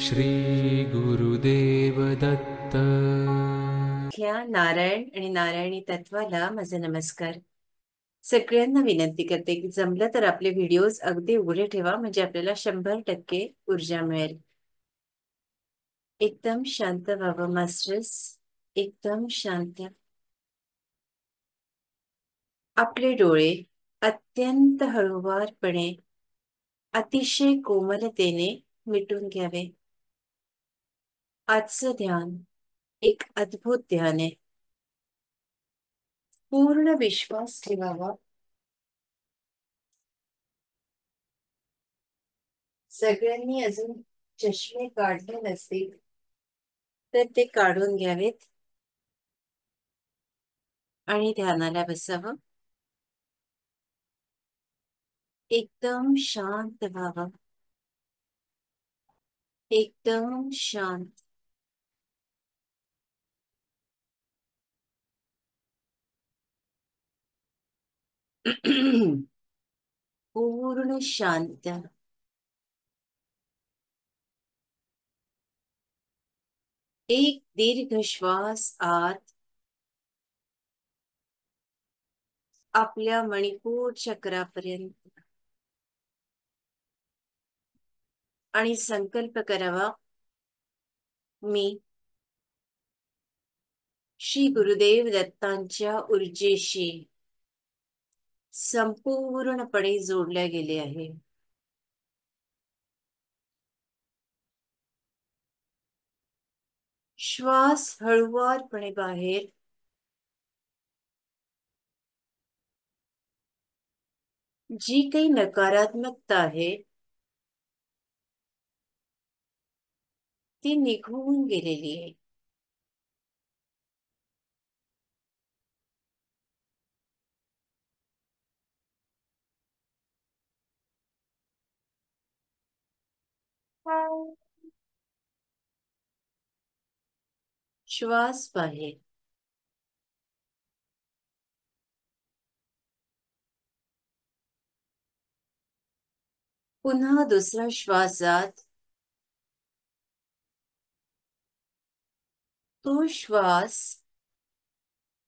श्री गुरुदेव दत्त. नारायण आणि नारायणी तत्वाला माझा नमस्कार. सगळ्यांना विनंती करते की जमलं तर आपले व्हिडिओज अगदी उघडे ठेवा, म्हणजे आपल्याला 100% ऊर्जा मिळेल. एकदम शांत व्हावं मास्टर्स, एकदम शांत. आपले डोळे अत्यंत हळूवारपणे, अतिशय कोमलतेने मिटून घ्यावे. आजचं ध्यान एक अद्भुत ध्यान आहे. पूर्ण विश्वास ठेवावा. सगळ्यांनी अजून चष्मे काढले नसतील तर ते काढून घ्यावेत आणि ध्यानाला बसावं. एकदम शांत व्हावं, एकदम शांत. पूर्ण शांत. एक दीर्घ श्वास आत आपल्या मणिपूर चक्रापर्यंत, आणि संकल्प करावा, मी श्री गुरुदेव दत्तांच्या ऊर्जेशी संपूर्णपणे जोडल्या गेले आहे. श्वास हळुवारपणे बाहेर, जी काही नकारात्मकता आहे ती निघून गेलेली आहे. श्वास बाहेर, पुन्हा दुसरा श्वास आत. तो श्वास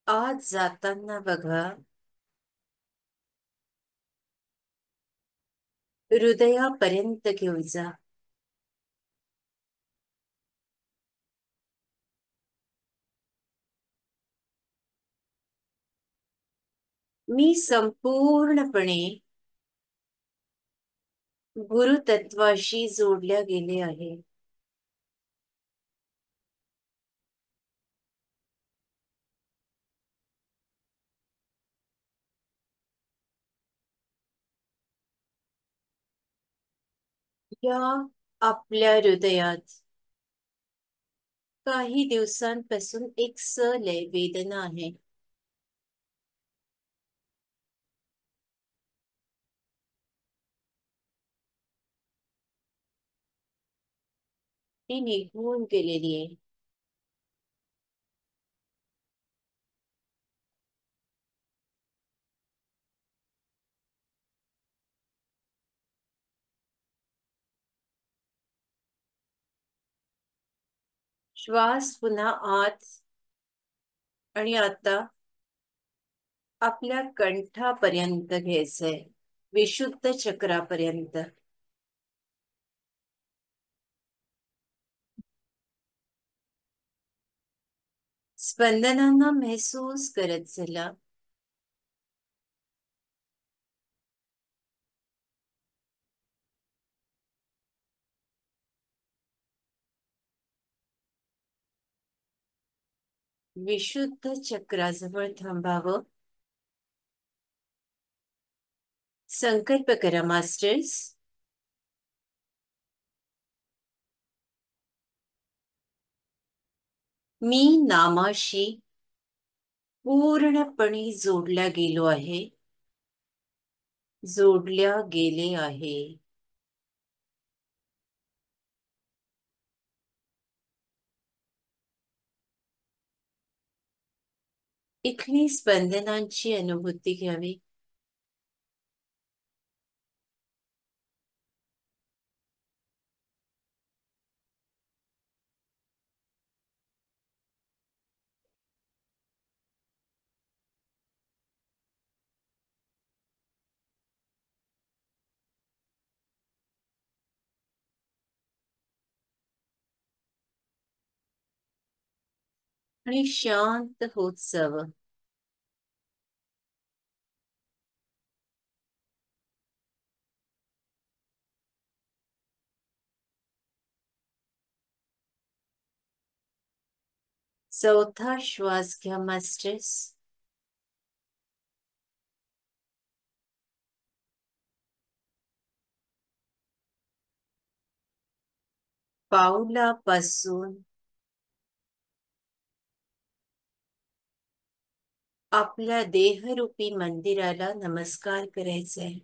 आत जाताना बघा, हृदयापर्यंत घेऊन जा. मी संपूर्णपणे गुरुतत्वाशी जोडल्या गेले आहे. या आपल्या हृदयात काही दिवसांपासून एक सलय वेदना आहे. ती निघून गेलेली आहे. श्वास पुन्हा आत, आणि आता आपल्या कंठापर्यंत घ्यायचंय, विशुद्ध चक्रापर्यंत. स्पंदनांना महसूस करत चला. विशुद्ध चक्राजवळ थांबावं. संकल्प करा मास्टर्स, मी नामाशी पूर्णपणे जोडल्या गेलो आहे, जोडल्या गेले आहे. इथली स्पंदनांची अनुभूती घ्यावी. आणि शांत होत जावं. चौथा श्वास घ्या मास्टर्स. पाऊलापासून आपल्या देहरूपी मंदिराला नमस्कार करायचा आहे.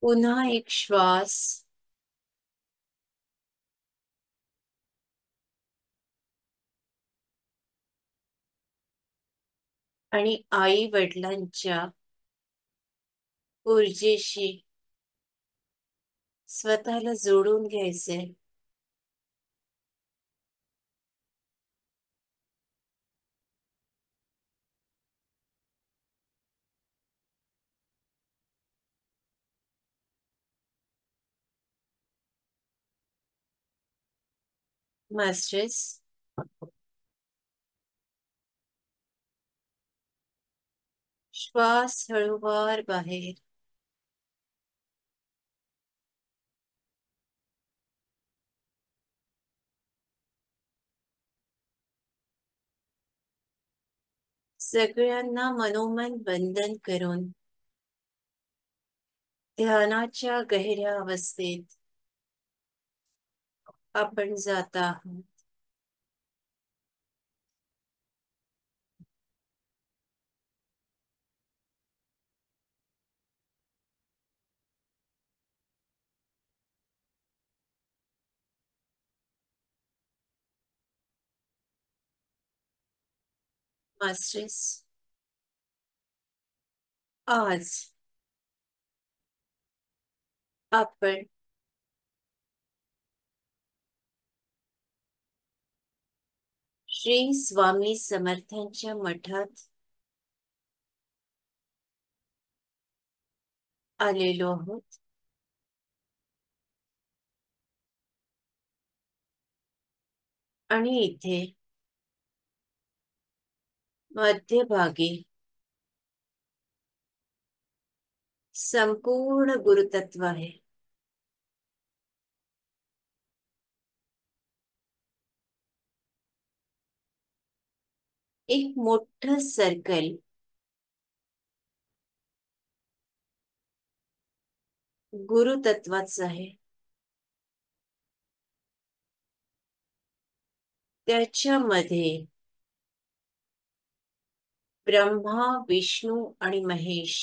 पुन्हा एक श्वास. आणि आई वडिलांच्या ऊर्जेशी स्वतःला जोडून घ्यायचंय. मास्टर्स, श्वास हळूवार बाहेर. सगळ्यांना मनोमन बंधन करून ध्यानाच्या गहिऱ्या अवस्थेत आपण जात आहोत. मास्टर्स, आज आपण श्री स्वामी समर्थांच्या मठात आलेलो आहोत. आणि इथे मध्यभागी संपूर्ण गुरुतत्व आहे. एक मोठं सर्कल गुरुतत्वाच आहे. त्याच्यामध्ये ब्रह्मा, विष्णू आणि महेश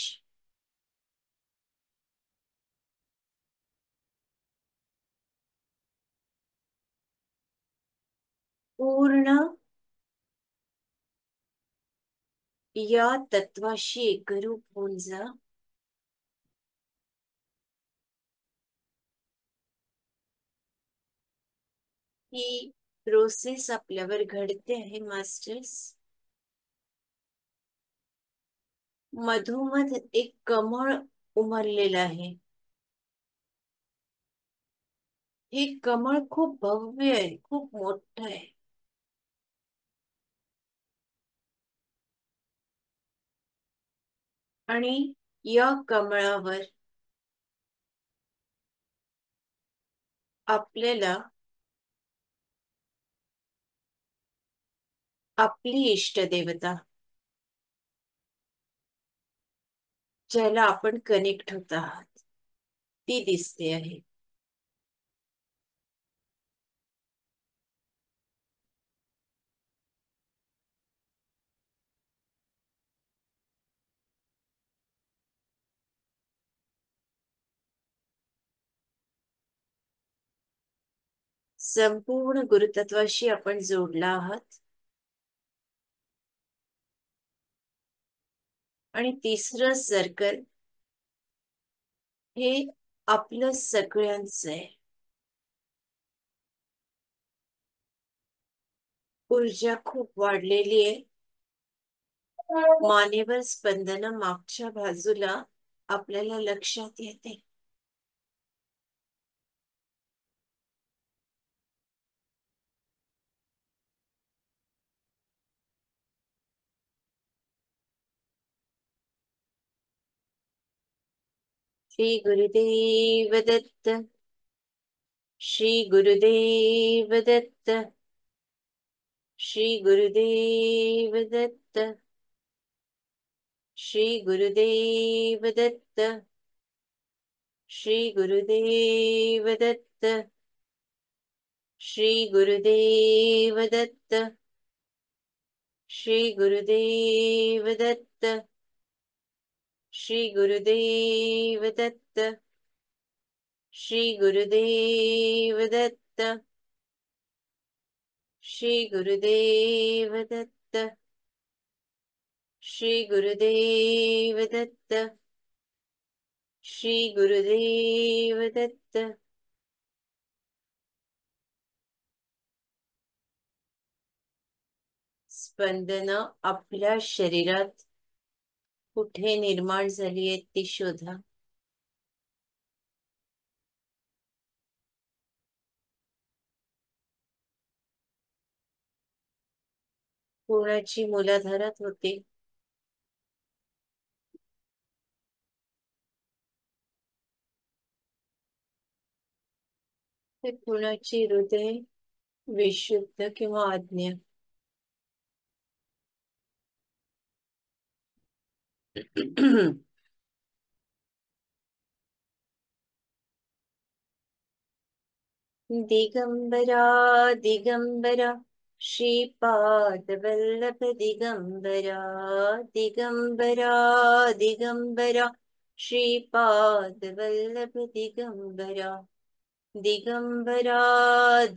पूर्ण या तत्वाशी एकरूप होऊन जा. ही प्रोसेस आपल्यावर घडते आहे मास्टर्स. मधोमध एक कमळ उमललेलं आहे. हे कमळ खूप भव्य आहे, खूप मोठं आहे. आणि या कमळावर आपल्याला आपली इष्टदेवता, ज्याला आपण कनेक्ट होत आहात, ती दिसते आहे. संपूर्ण गुरुतत्वाशी आपण जोडला आहात. आणि तिसरं सर्कल हे आपलं सगळ्यांचं आहे. ऊर्जा खूप वाढलेली आहे. मानेवर स्पंदन मागच्या बाजूला आपल्याला लक्षात येते. श्री गुरुदेव दत्त. श्री गुरुदेव दत्त. श्री गुरुदेव दत्त. श्री गुरुदेव दत्त. श्री गुरुदेव दत्त. श्री गुरुदेव दत्त. श्री गुरुदेव दत्त. श्री गुरुदेव दत्त. श्री गुरुदेव दत्त. श्री गुरुदेव दत्त. श्री गुरुदेव दत्त. श्री गुरुदेव दत्त. स्पंदन आपल्या शरीरात कुठे निर्माण झाली आहेत ती शोधा. कोणाची मूलाधारात होते, ते कुणाची हृदय विशुद्ध किंवा अज्ञ. दिगंबरा दिगंबरा श्रीपाद वल्लभ दिगंबरा. दिगंबरा दिगंबरा श्रीपाद वल्लभ दिगंबरा. दिगंबरा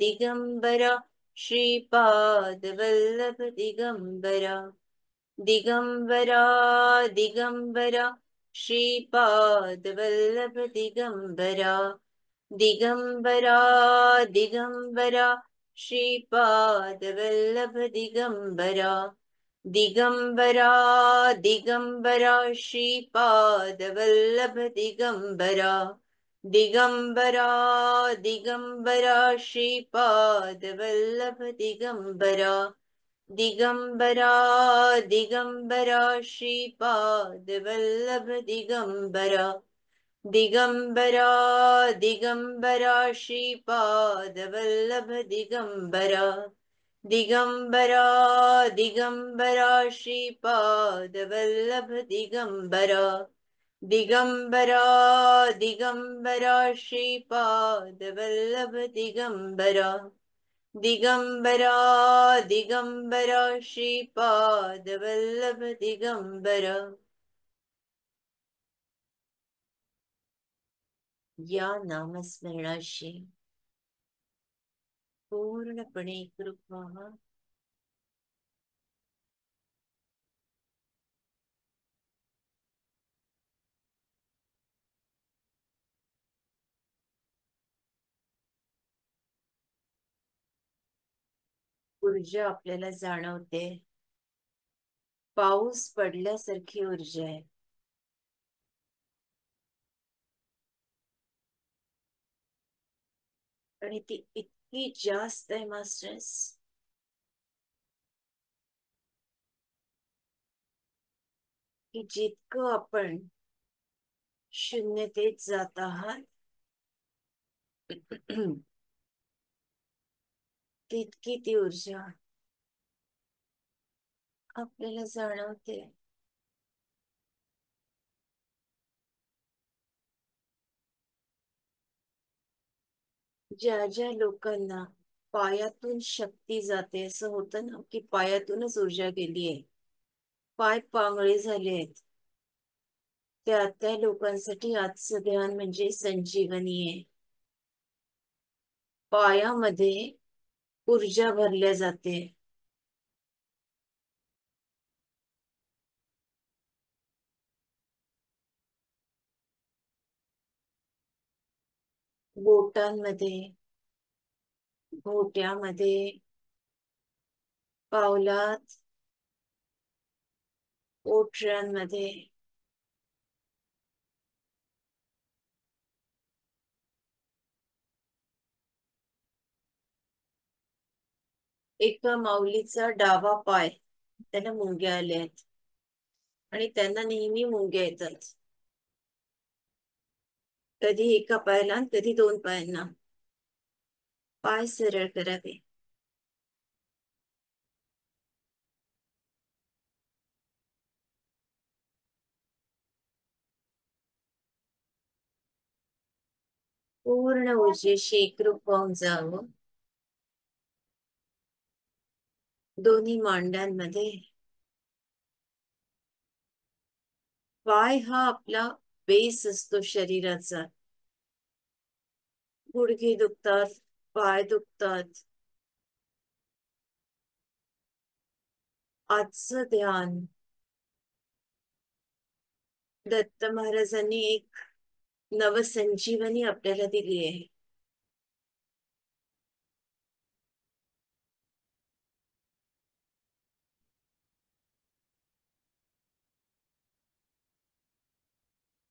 दिगंबरा श्रीपाद वल्लभ दिगंबरा. दिगंबरा दिगंबरा श्रीपाद वल्लभ दिगंबरा. दिगंबरा दिगंबरा श्रीपाद वल्लभ दिगंबरा. दिगंबरा दिगंबरा श्रीपाद वल्लभ दिगंबरा. दिगंबरा दिगंबरा श्रीपाद वल्लभ दिगंबरा. दिगंबरा दिगंबरा श्रीपाद वल्लभ दिगंबरा. दिगंबरा दिगंबरा श्रीपाद वल्लभ दिगंबरा. दिगंबरा दिगंबरा श्रीपाद वल्लभ दिगंबरा. दिगंबरा दिगंबरा श्रीपाद वल्लभ दिगंबरा. दिगंबरा दिगंबरा श्रीपाद वल्लभ दिगंबरा. या नामस्मरणाशी पूर्णपणे एकरूप व्हा. ऊर्जा आपल्याला जाणवते. पाऊस पडल्यासारखी ऊर्जा आहे. आणि ती इतकी जास्त आहे मास्टर्स, की जितकं आपण शून्यतेत जात आहात तितकी ती ऊर्जा आपल्याला जाणवते. ज्या ज्या लोकांना पायातून शक्ती जाते, असं होतं ना की पायातूनच ऊर्जा गेलीये, पाय पांगळे झाले आहेत, त्या लोकांसाठी आजचं ध्यान म्हणजे संजीवनी आहे. पायामध्ये ऊर्जा भरल्या जाते. बोटांमध्ये, घोट्यामध्ये, पावलात, ओठऱ्यांमध्ये, एका माऊलीचा डावा पाय, त्याला मुंग्या आल्या आहेत आणि त्यांना नेहमी मुंग्या येतात, कधी एका पायाला आणि कधी दोन पायांना. पाय सरळ करावे. पूर्ण ऊर्जेशी एकरूप पाहून जावं. दोन्ही मांड्यांमध्ये. पाय हा आपला बेस असतो शरीराचा. गुडघे दुखतात, पाय दुखतात. आजचं ध्यान दत्त महाराजांनी एक नवसंजीवनी आपल्याला दिली आहे.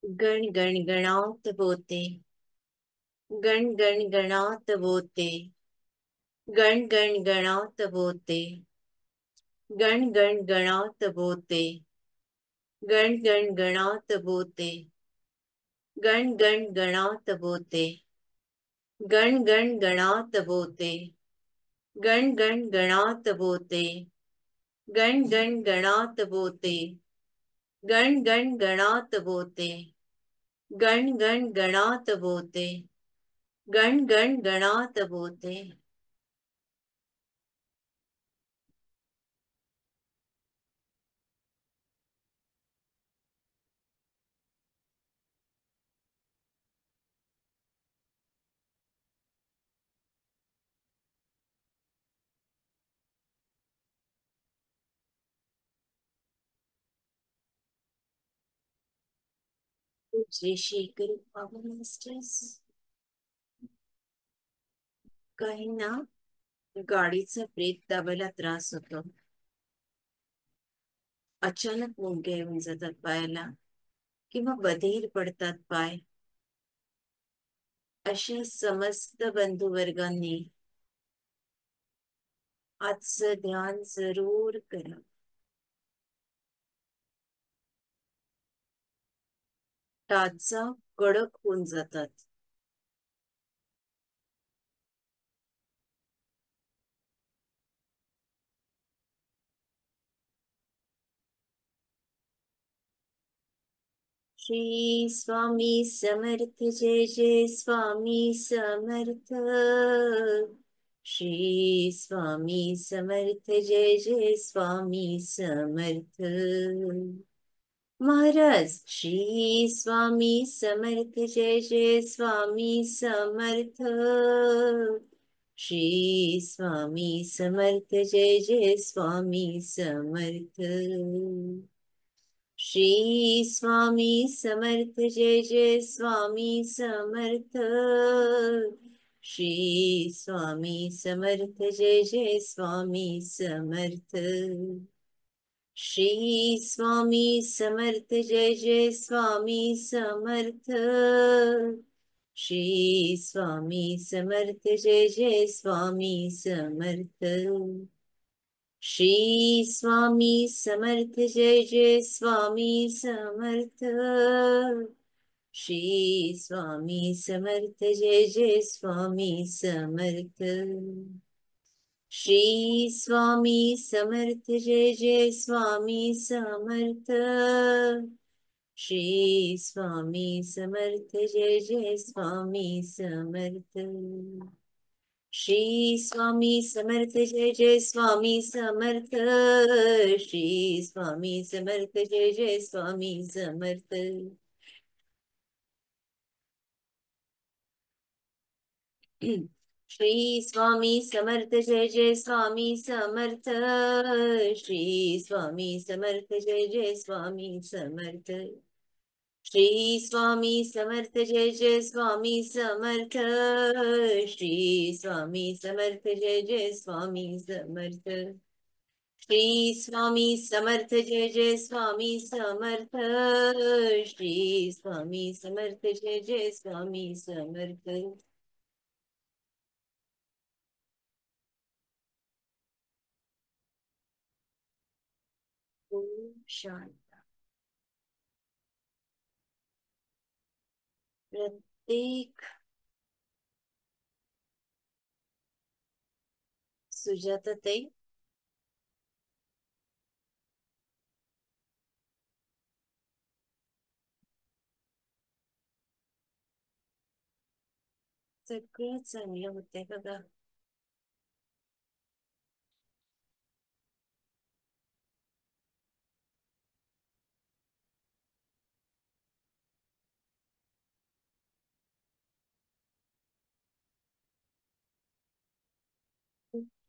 गण गण गणात बोते, गण गण गणात बोते, गण गण गणात बोते, गण गण गणात बोते, गण गण गणात बोते, गण गण गणात बोते, गण गण गणात बोते, गण गण गणात बोते, गण गण गणात बोते, गण गण गणात बोते, गण गण गणात बोते, गण गण गणात बोते. जय श्री गुरु पॉवर मास्टर्स. काहींना गाडीचा ब्रेक दाबायला त्रास होतो, अचानक मुंग्या येऊन जातात पायाला किंवा बधीर पडतात पाय. अशा समस्त बंधू वर्गांनी आजचं ध्यान जरूर करा. टाचा कडक होऊन जातात. श्री स्वामी समर्थ. जय जय स्वामी समर्थ. श्री स्वामी समर्थ. जय जय स्वामी समर्थ. महाराज श्री स्वामी समर्थ. जय जय स्वामी समर्थ. श्री स्वामी समर्थ. जय जय स्वामी समर्थ. श्री स्वामी समर्थ. जय जय स्वामी समर्थ. श्री स्वामी समर्थ. जय जय स्वामी समर्थ. श्री स्वामी समर्थ. जय जय स्वामी समर्थ. श्री स्वामी समर्थ. जय जय स्वामी समर्थ. श्री स्वामी समर्थ. जय जय स्वामी समर्थ. श्री स्वामी समर्थ. जय जय स्वामी समर्थ. श्री स्वामी समर्थ. जय जय स्वामी समर्थ. श्री स्वामी समर्थ. जय जय स्वामी समर्थ. श्री स्वामी समर्थ. जय जय स्वामी समर्थ. श्री स्वामी समर्थ. जय जय स्वामी समर्थ. श्री स्वामी समर्थ. जय जय स्वामी समर्थ. श्री स्वामी समर्थ. जय जय स्वामी समर्थ. श्री स्वामी समर्थ जय जय स्वामी समर्थ। श्री स्वामी समर्थ जय जय स्वामी समर्थ। श्री स्वामी समर्थ जय जय स्वामी समर्थ। श्री स्वामी समर्थ जय जय स्वामी समर्थ। ओम शांति। प्रत्येक सुजाताताई, सगळं चांगलं होतंय बघा.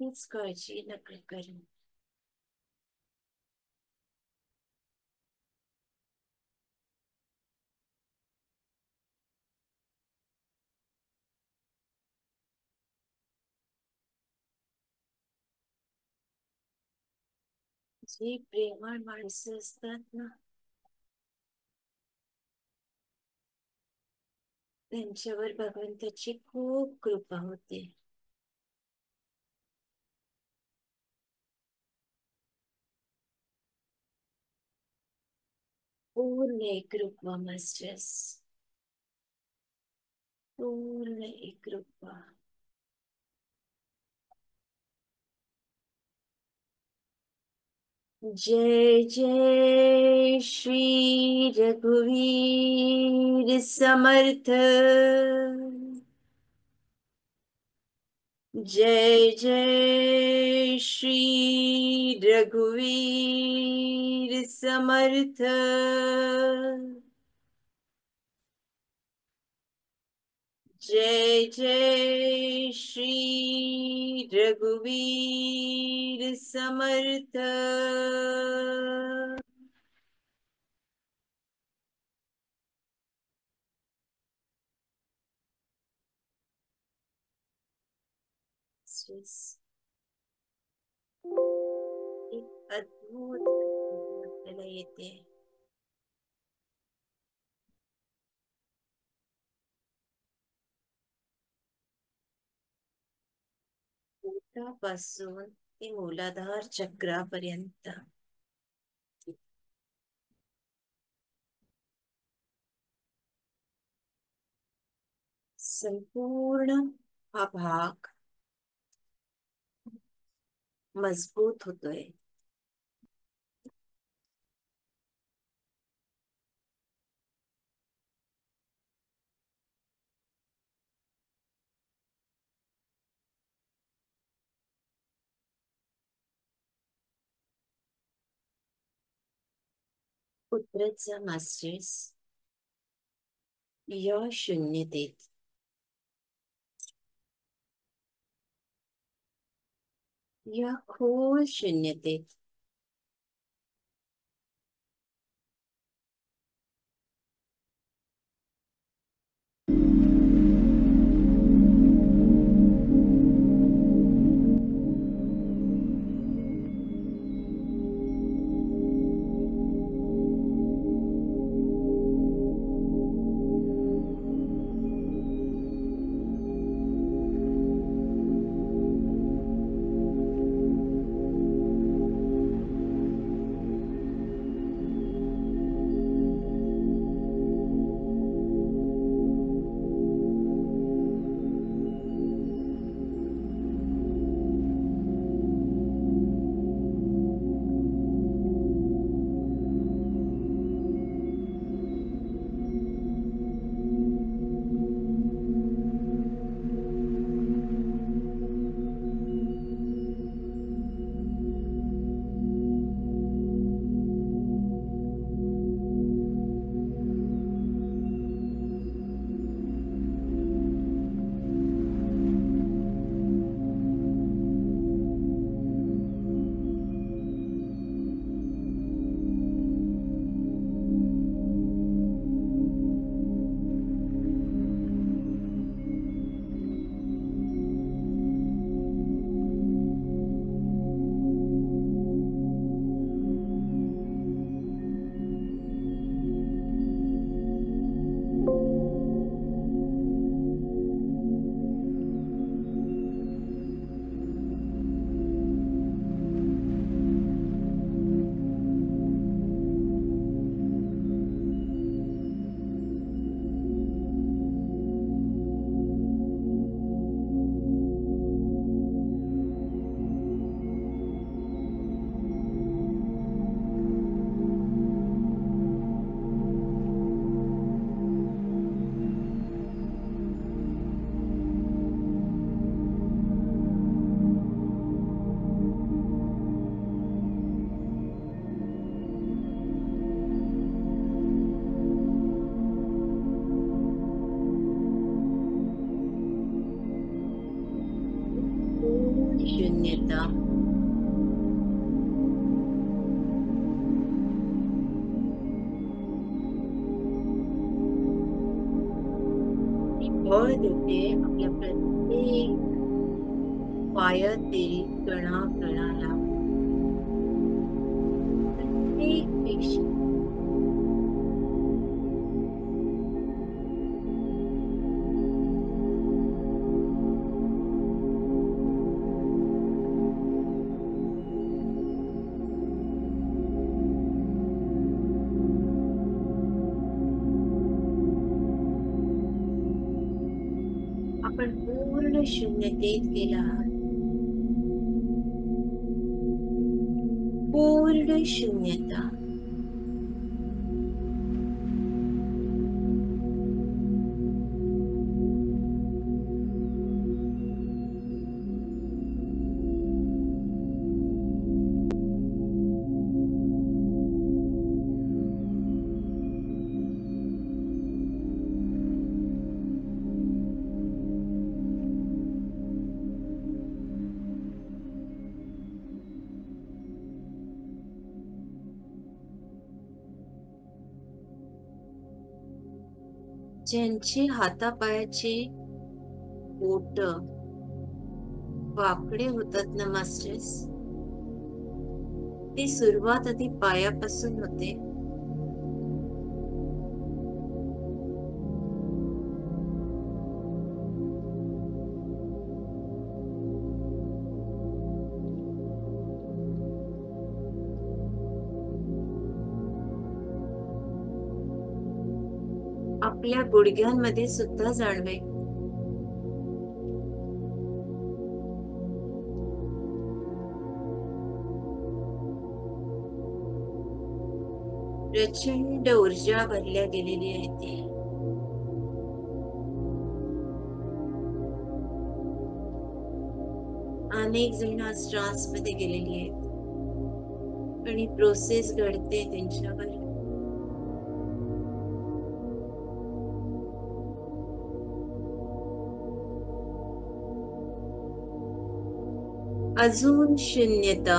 हीच काळजी नका करू. जी प्रेमळ माणसं असतात ना, त्यांच्यावर भगवंताची खूप कृपा होते. पूर्ण एकरूपा मास्टर्स, पूर्ण एकरूपा. जय जय श्री रघुवीर समर्थ। जय जय श्री रघुवीर समर्थ। जय जय श्री रघुवीर समर्थ। एक अद्भुत अनुभूती आपल्याला येते. पोटापासून ते मूलाधार चक्रापर्यंत संपूर्ण हा भाग मजबूत होतोय. पुत्रचा मास्टर्स या शून्यतेत या खोल शून्यतेत शून्यता. बळ देते आपल्या प्रत्येक पायातील कणाकणाला, प्रत्येक पेशी. आपण पूर्ण शून्यतेत गेला आहात. पूर्ण शून्यता. ज्यांची हातापायाची बोट वाकडे होतात ना मास्टर्स, ती सुरुवात आधी पायापासून होते. आपल्या गुडघ्यांमध्ये सुद्धा जाणवे. प्रचंड ऊर्जा भरल्या गेलेली आहे ती. अनेक जण आज ट्रान्स मध्ये गेलेली आहेत आणि प्रोसेस घडते त्यांच्यावर. अजून शून्यता.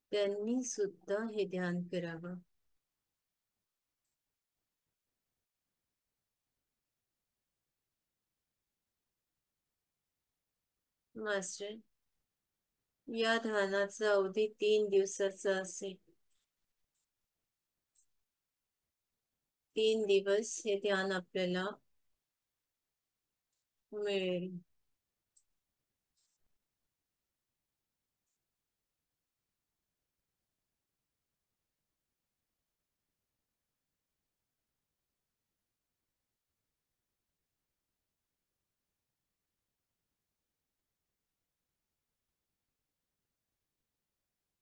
त्यांनी सुद्धा हे ध्यान करावं. मास्टर, या ध्यानाचा अवधी 3 दिवसाचा असेल. 3 दिवस हे ध्यान आपल्याला मिळेल.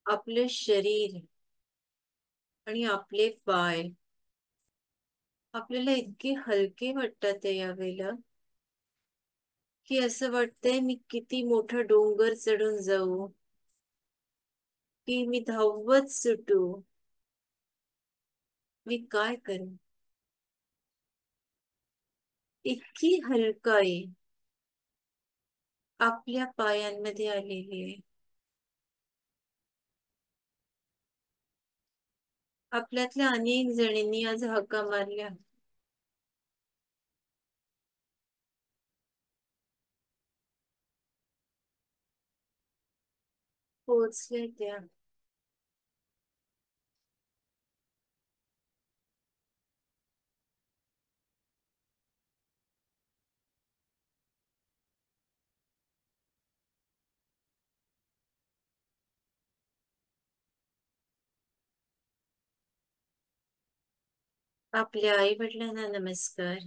आपले शरीर आणि आपले पाय आपल्याला इतके हलके वाटतात यावेळेला की असं वाटतंय मी किती मोठा डोंगर चढून जाऊ, की मी धावत सुटू. मी काय करू? इतकी हलकाई आपल्या पायांमध्ये आलेली आहे. आपल्यातल्या अनेक जणींनी आज हाका मारल्या. पोचले त्या. आपल्या आई वडिलांना नमस्कार.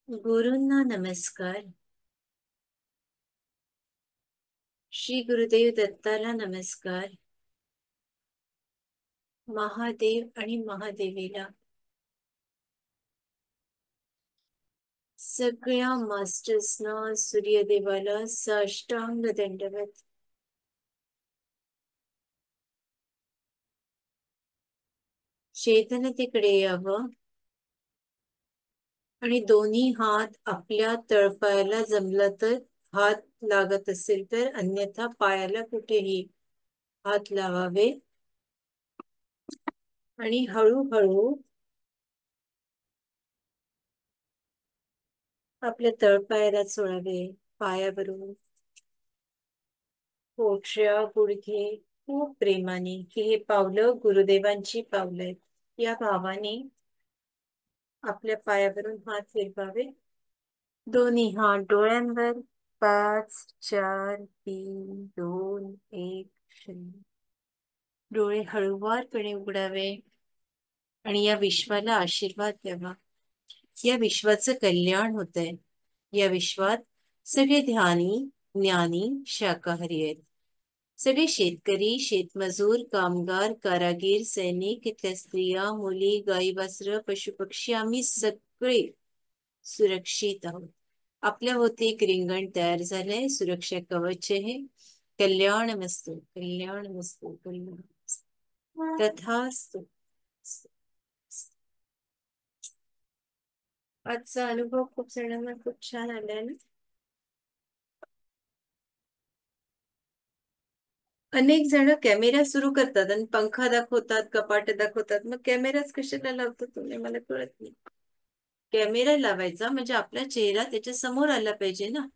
गुरूंना नमस्कार. श्री गुरुदेव दत्ताला नमस्कार. महादेव आणि महादेवीला, सगळ्या मास्टर्सना, सूर्यदेवाला साष्टांग दंडवत. चेतनतेकडे यावं आणि दोन्ही हात आपल्या तळपायाला जमलं तर हात लागत असेल तर, अन्यथा पायाला कुठेही हात लावावे आणि हळूहळू आपल्या तळपायाला चोळावे. पायावरून पोटऱ्या, गुडघे खूप प्रेमाने की हे पावलं गुरुदेवांची पावलं आहेत या भावाने आपल्या पायावरून हात फिरवावे. दोन्ही हात डोळ्यांवर. 5 4 3 2 1 0. डोळे हळुवारपणे उघडावे आणि या विश्वाला आशीर्वाद द्यावा. या विश्वाचं कल्याण होतंय. या विश्वात सगळे ध्यानी, ज्ञानी, शाकाहारी आहेत. सगळे शेतकरी, शेतमजूर, कामगार, कारागीर, सैनिक, इथल्या स्त्रिया, मुली, गाई, वासरं, पशुपक्षी, आम्ही सगळे सुरक्षित आहोत. आपल्या होती एक रिंगण तयार झालंय. सुरक्षा कवच आहे. कल्याण मस्तु, कल्याण मस्तु, कल्याण मस्तु. तथास्तु. आजचा अनुभव खूप जणांना खूप छान आलाय ना. अनेक जण कॅमेरा सुरू करतात आणि पंखा दाखवतात, कपाट दाखवतात. मग कॅमेराच कशाला लावतो तुम्ही, मला कळत नाही. कॅमेरा लावायचा म्हणजे आपला चेहरा त्याच्या समोर आला पाहिजे ना,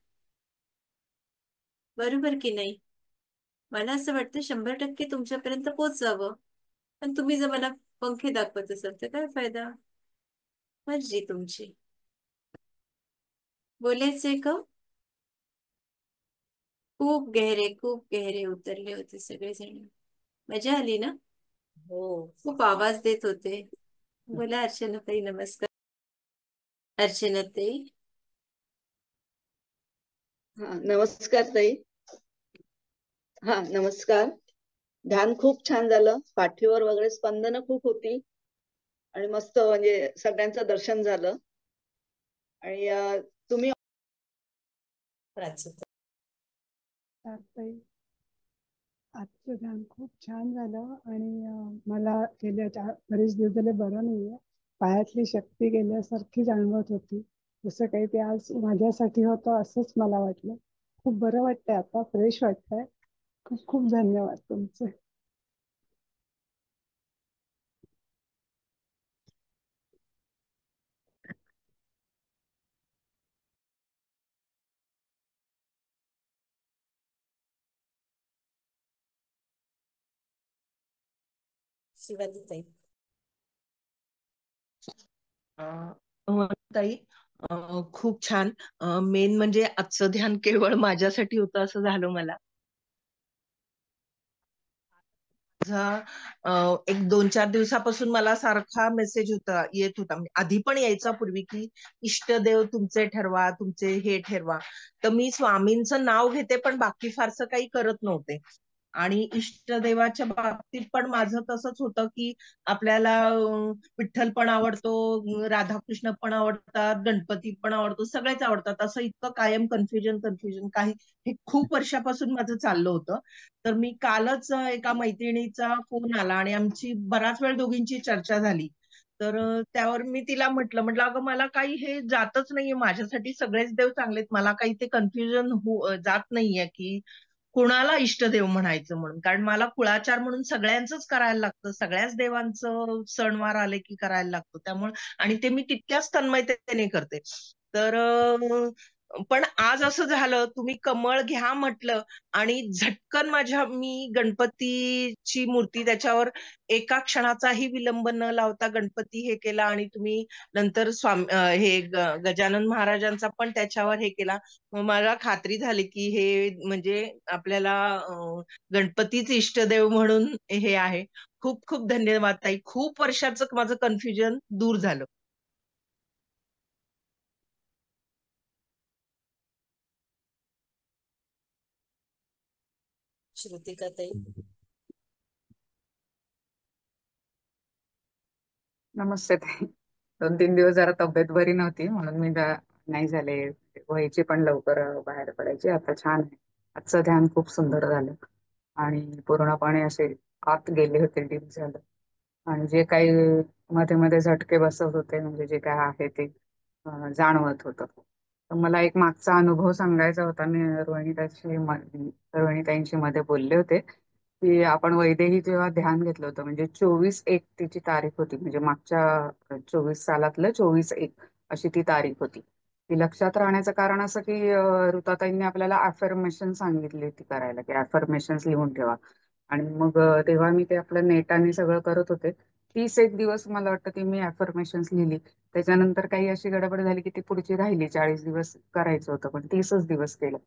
बरोबर की नाही? मला असं वाटतं 100% तुमच्यापर्यंत पोहोचावं. पण तुम्ही जर मला पंखे दाखवत असाल तर काय फायदा? मर्जी तुमची. बोलायचंय का? खूप गहरे उतरले होते सगळेजण. मजा आली ना? हो. खूप आवाज देत होते. बोला अर्चनाताई. नमस्कार अर्चनाताई. हा नमस्कार ताई. हा नमस्कार. ध्यान खूप छान झालं. पाठीवर वगैरे स्पंदनं खूप होती आणि मस्त म्हणजे सगळ्यांचं दर्शन झालं. आणि तुम्ही ताई, आजचं ध्यान खूप छान झालं आणि मला गेल्या बरेच दिवस झाले बरं नाहीये. पायातली शक्ती गेल्यासारखी जाणवत होती. जसं काही ते आज माझ्यासाठी होतं असंच मला वाटलं. खूप बरं वाटतंय, आता फ्रेश वाटतंय खूप खूप धन्यवाद तुमचे. शिवाली ताई. हो ताई, खूप छान. मेन म्हणजे आजचं ध्यान केवळ माझ्यासाठी होतं असं झालं मला. एक 2-4 दिवसापासून मला सारखा मेसेज येत होता, म्हणजे आधी पण यायचा पूर्वी, की इष्टदेव तुमचे ठरवा, तुमचे हे ठरवा. तर मी स्वामींचं नाव घेते पण बाकी फारसं काही करत नव्हते. आणि इष्टदेवाच्या बाबतीत पण माझं तसंच होतं, की आपल्याला विठ्ठल पण आवडतो, राधाकृष्ण पण आवडतात, गणपती पण आवडतो, सगळेच आवडतात. असं इतकं कायम कन्फ्युजन काही हे खूप वर्षापासून माझं चाललं होतं. तर मी कालच एका मैत्रिणीचा फोन आला आणि आमची बराच वेळ दोघींची चर्चा झाली. तर त्यावर मी तिला म्हटलं अगं मला काही हे जातच नाहीये, माझ्यासाठी सगळेच देव चांगलेत, मला काही ते कन्फ्युजन जात नाहीये की कुणाला इष्टदेव म्हणायचं म्हणून. कारण मला कुळाचार म्हणून सगळ्यांचंच करायला लागतं, सगळ्याच देवांचं सणवार आले की करायला लागतं. त्यामुळे आणि ते मी तितक्याच तन्मयतेने करते. तर पण आज असं झालं, तुम्ही कमळ घ्या म्हटलं आणि झटकन मी गणपतीची मूर्ती त्याच्यावर एका क्षणाचाही विलंब न लावता गणपती हे केला आणि तुम्ही नंतर गजानन महाराजांचा पण त्याच्यावर हे केला. मग मला खात्री झाली की हे म्हणजे आपल्याला गणपतीच इष्टदेव म्हणून हे आहे. खूप खूप धन्यवाद ताई. खूप वर्षाचं माझं कन्फ्युजन दूर झालं. श्रुतिका ताई. नमस्ते ताई. 2-3 दिवस जरा तब्येत बरी नव्हती म्हणून मी नाही झाले, व्हायची पण लवकर बाहेर पडायची. आता छान आहे. आजचं ध्यान खूप सुंदर झालं आणि पूर्णपणे असे आत गेले होते, डीप झालं. आणि जे काही मध्ये मध्ये झटके बसत होते, म्हणजे जे काय आहे ते जाणवत होतं. तर मला एक मागचा अनुभव सांगायचा होता. मी रोहिणीताईंशी मध्ये बोलले होते की आपण वैदेही जेव्हा ध्यान घेतलं होतं, म्हणजे 24/1 तिची तारीख होती, म्हणजे मागच्या 24 सालातलं 24/1 अशी ती तारीख होती. ती लक्षात राहण्याचं कारण असं की ऋताताईंनी आपल्याला अफर्मेशन सांगितली होती करायला, की अफर्मेशन लिहून ठेवा. आणि मग तेव्हा मी ते आपलं नेटाने सगळं करत होते. 30 दिवस मला वाटतं ती मी अफर्मेशन्स लिहिली. त्याच्यानंतर काही अशी गडबड झाली की ती पुढची राहिली. 40 दिवस करायचं होतं पण 30च दिवस केलं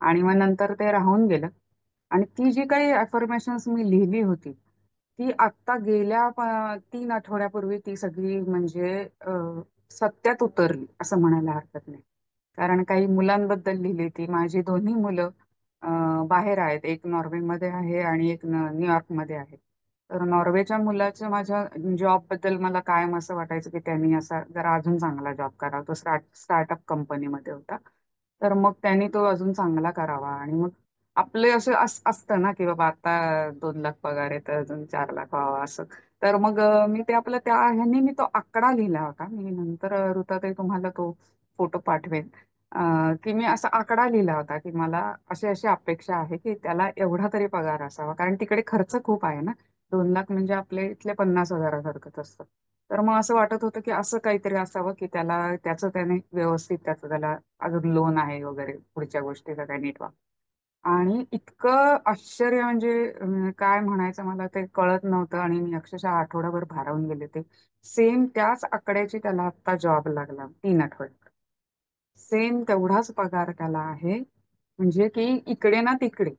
आणि मग नंतर ते राहून गेलं. आणि ती जी काही अफर्मेशन्स मी लिहिली होती ती आता गेल्या 3 आठवड्यापूर्वी ती सगळी म्हणजे सत्यात उतरली असं म्हणायला हरकत नाही. कारण काही मुलांबद्दल लिहिली ती. माझी दोन्ही मुलं बाहेर आहेत, एक नॉर्वेमध्ये आहे आणि एक न्यूयॉर्कमध्ये आहे. तर नॉर्वेच्या मुलाचं माझ्या जॉब बद्दल मला कायम असं वाटायचं की त्यांनी असा जरा अजून चांगला जॉब करावा. तो स्टार्टअप कंपनीमध्ये होता. तर मग त्यांनी तो अजून चांगला करावा. आणि मग आपले असं असतं ना की बाबा आता 2 लाख पगार आहे तर अजून 4 लाख व्हावा असं. तर मग मी ते आपलं त्या ह्याने मी तो आकडा लिहिला होता. मी नंतर ऋताताई तुम्हाला तो फोटो पाठवेन. की मी असा आकडा लिहिला होता की मला अशी अशी अपेक्षा आहे की त्याला एवढा तरी पगार असावा, कारण तिकडे खर्च खूप आहे ना. 2 लाख म्हणजे आपल्या इथले 50,000सारखंच असतं. तर मग असं वाटत होतं की असं काहीतरी असावं की त्याने व्यवस्थित त्याला अजून लोन आहे वगैरे पुढच्या गोष्टीचा काय नीट व्हा. आणि इतकं आश्चर्य म्हणजे काय म्हणायचं मला ते कळत नव्हतं आणि मी अक्षरशः आठवडाभर भारावून गेले. ते सेम त्याच आकड्याची त्याला आता जॉब लागला 3 आठवड्यात. सेम तेवढाच पगार त्याला आहे. म्हणजे की इकडे ना तिकडे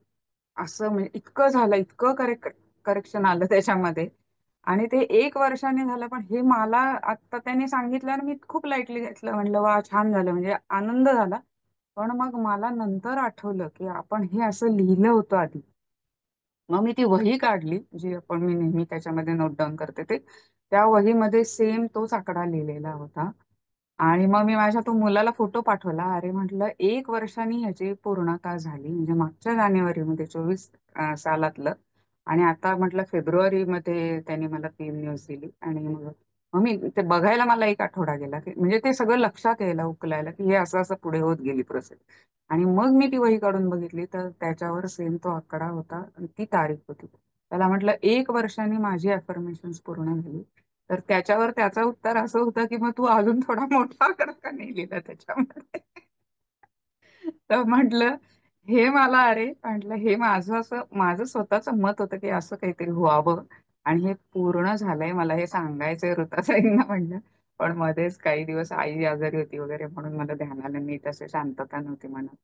असं, म्हणजे इतकं झालं, इतकं करेक्शन आलं त्याच्यामध्ये. आणि ते 1 वर्षाने झालं. पण हे मला आता त्यांनी सांगितलं आणि मी खूप लाईटली घेतलं. म्हणलं वा छान झालं, म्हणजे आनंद झाला. पण मग मला नंतर आठवलं की आपण हे असं लिहिलं होतं आधी. मग मी ती वही काढली जी आपण मी नेहमी त्याच्यामध्ये नोट डाऊन करते ते. त्या वहीमध्ये सेम तोच आकडा लिहिलेला होता. आणि मग मी माझ्या तो मुलाला फोटो पाठवला. अरे म्हटलं 1 वर्षाने ह्याची पूर्णता झाली, म्हणजे मागच्या जानेवारीमध्ये 24 सालातलं. आणि आता म्हटलं फेब्रुवारीमध्ये त्यांनी मला 3 न्यूज दिली आणि मग मग मी ते बघायला मला एक आठवडा गेला की म्हणजे ते सगळं लक्षात यायला उकलायला की हे असं असं पुढे होत गेली प्रोसेस. आणि मग मी ती वही काढून बघितली तर त्याच्यावर सेम तो आकडा होता आणि ती तारीख होती. त्याला म्हटलं 1 वर्षाने माझी अफर्मेशन पूर्ण झाली. तर त्याच्यावर त्याचं उत्तर असं होतं की मग तू अजून थोडा मोठा आकडा का नाही लिहिला त्याच्यामध्ये. तर म्हटलं हे मला अरे म्हटलं हे माझं असं माझं स्वतःचं मत होतं की असं काहीतरी व्हावं आणि हे पूर्ण झालंय मला हे सांगायचंय ऋताताईंना म्हणलं. पण मध्येच काही दिवस आई आजारी होती वगैरे म्हणून मला ध्यानाला नीट असे शांतता नव्हती मनात.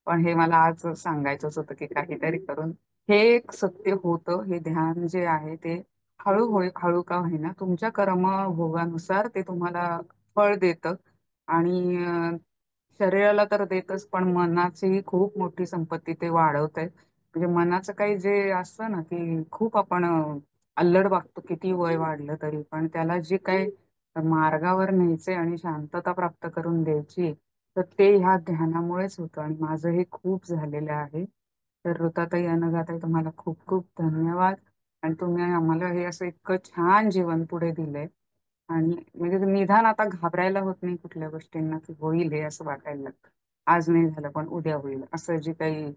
पण हे मला आज सांगायचंच होतं की काहीतरी करून हे एक सत्य होतं. हे ध्यान जे आहे ते हळू का होईना तुमच्या कर्मभोगानुसार ते तुम्हाला फळ देतं. आणि शरीराला तर देतच पण मनाची खूप मोठी संपत्ती ते वाढवत आहे. म्हणजे मनाचं काही जे असतं ना की खूप आपण अल्लड वागतो किती वय वाढलं तरी पण त्याला जे काही मार्गावर न्यायचे आणि शांतता प्राप्त करून द्यायची तर ते ह्या ध्यानामुळेच होतं आणि माझं हे खूप झालेलं आहे. तर ऋताताई अनघाताई तुम्हाला खूप खूप धन्यवाद. आणि तुम्ही आम्हाला हे असं इतकं छान जीवन पुढे दिलंय. आणि म्हणजे निदान आता घाबरायला होत नाही कुठल्या गोष्टींना की होईल हे असं वाटायला लागतं. आज नाही झालं पण उद्या होईल असं जी काही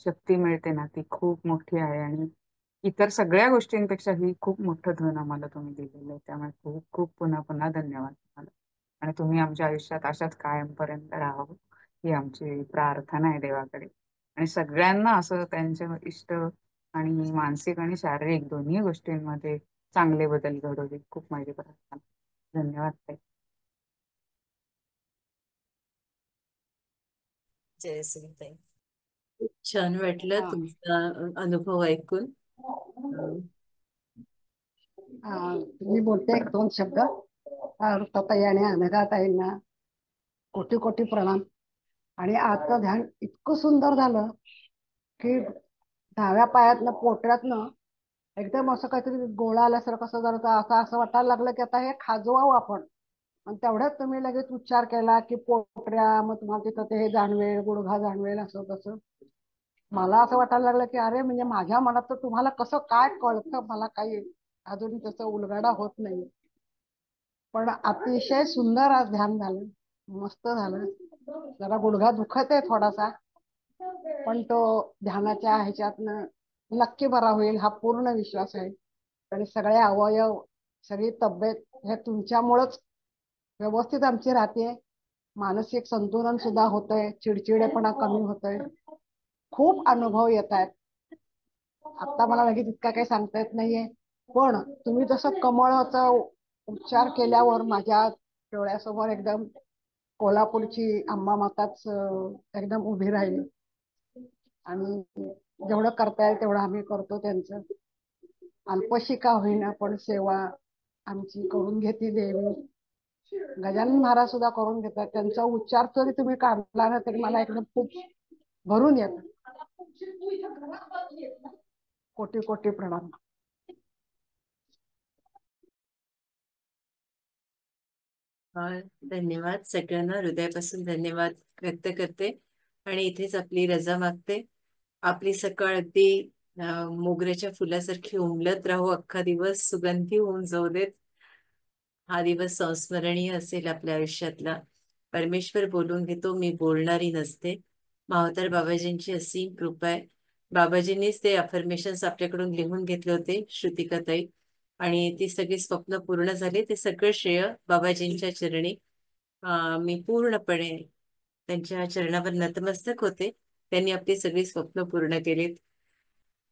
शक्ती मिळते ना ती खूप मोठी आहे. आणि इतर सगळ्या गोष्टींपेक्षा ही खूप मोठं धन आम्हाला तुम्ही दिलेलं आहे. त्यामुळे खूप खूप पुन्हा पुन्हा धन्यवाद तुम्हाला. आणि तुम्ही आमच्या आयुष्यात अशाच कायमपर्यंत राहावं ही आमची प्रार्थना आहे देवाकडे. आणि सगळ्यांना असं त्यांच्या इष्ट आणि मानसिक आणि शारीरिक दोन्ही गोष्टींमध्ये चांगले बदल घडू दे खूप माझी प्रार्थना. धन्यवाद ताई. जय श्रीताई. खूप छान वाटलं हा. तुमचा अनुभव ऐकून. अं, मी बोलते 1-2 शब्द. ऋताताई आणि अनघाताईंना कोटी कोटी प्रणाम. आणि आजचं ध्यान इतकं सुंदर झालं की डाव्या पायातनं पोटऱ्यातनं एकदम असं काहीतरी गोळा आल्यासारखं असं जरा असं असं वाटायला लागलं की आता हे खाजवावं आपण. आणि तेवढ्यात तुम्ही लगेच उच्चार केला की पोटऱ्या, मग तुम्हाला तिथं ते हे जाणवेल, गुडघा जाणवेल, असं तसं. मला असं वाटायला लागलं की अरे म्हणजे माझ्या मनात तर तुम्हाला कसं काय कळतं मला काही अजून तसं उलगडा होत नाही. पण अतिशय सुंदर आज ध्यान झालं, मस्त झालं. जरा गुडघा दुखत आहे थोडासा पण तो ध्यानाच्या ह्याच्यातनं नक्की बरा होईल हा पूर्ण विश्वास आहे. आणि सगळे अवयव, सगळी तब्येत हे तुमच्यामुळंच व्यवस्थित आमची राहते. मानसिक संतुलन सुद्धा होतंय, चिडचिडेपणा कमी होतोय. खूप अनुभव येत आहेत. आता मला लगेच इतका काही सांगता येत नाहीये. पण तुम्ही जसं कमळाचा उच्चार केल्यावर माझ्या डोळ्यासमोर एकदम कोल्हापूरची अंबा माताच एकदम उभी राहिली. आणि जेवढं करता येईल तेवढं आम्ही करतो त्यांचं. अल्पशी का होईना पण सेवा आमची करून घेते देवी. गजानन महाराज सुद्धा करून घेतात. त्यांचा उच्चार जरी तुम्ही काढला ना तरी मला एकदम खूप भरून येत. कोटी कोटी प्रणाम. धन्यवाद सगळ्यांना, हृदयापासून धन्यवाद व्यक्त करते आणि इथेच आपली रजा मागते. आपली सकाळ अगदी मोगऱ्याच्या फुलासारखी उमलत राहू, अख्खा दिवस सुगंधी होऊन जाऊ देत. हा दिवस संस्मरणीय असेल आपल्या आयुष्यातला. परमेश्वर बोलून घेतो, मी बोलणारी नसते. मावतर बाबाजींची असीम कृपा आहे. बाबाजींनीच ते अफर्मेशन्स आपल्याकडून लिहून घेतले होते श्रुतिकाताई, आणि ती सगळी स्वप्न पूर्ण झाली. ते सगळं श्रेय बाबाजींच्या चरणी. मी पूर्णपणे त्यांच्या चरणावर नतमस्तक होते. त्यांनी आपली सगळी स्वप्न पूर्ण केलीत.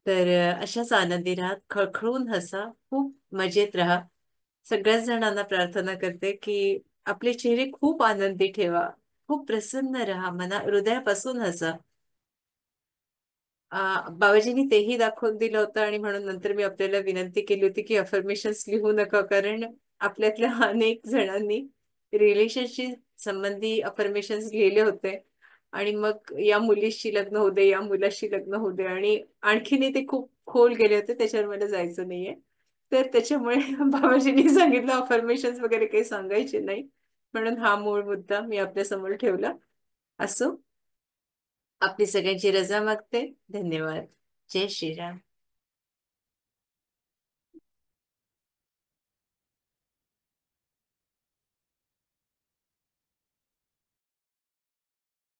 तर अशाच आनंदी राहा, खळखळून हसा, खूप मजेत राहा. सगळ्याच जणांना प्रार्थना करते की आपले चेहरे खूप आनंदी ठेवा, खूप प्रसन्न राहा, हृदयापासून हसा. बाबाजींनी तेही दाखवून दिलं होतं आणि म्हणून नंतर मी आपल्याला विनंती केली होती की अफर्मेशन्स लिहू नका, कारण आपल्यातल्या अनेक जणांनी रिलेशनशिप संबंधी अफर्मेशन्स लिहिले होते आणि मग या मुलीशी लग्न होऊ दे, या मुलाशी लग्न होऊ दे, आणि आणखीनही ते खूप खोल गेले होते, त्याच्यावर मला जायचं नाहीये. तर त्याच्यामुळे बाबाजींनी सांगितलं अफर्मेशन्स वगैरे काही सांगायचे नाही, म्हणून हा मूळ मुद्दा मी आपल्या समोर ठेवला. असो, आपली सगळ्यांची रजा मागते. धन्यवाद. जय श्रीराम.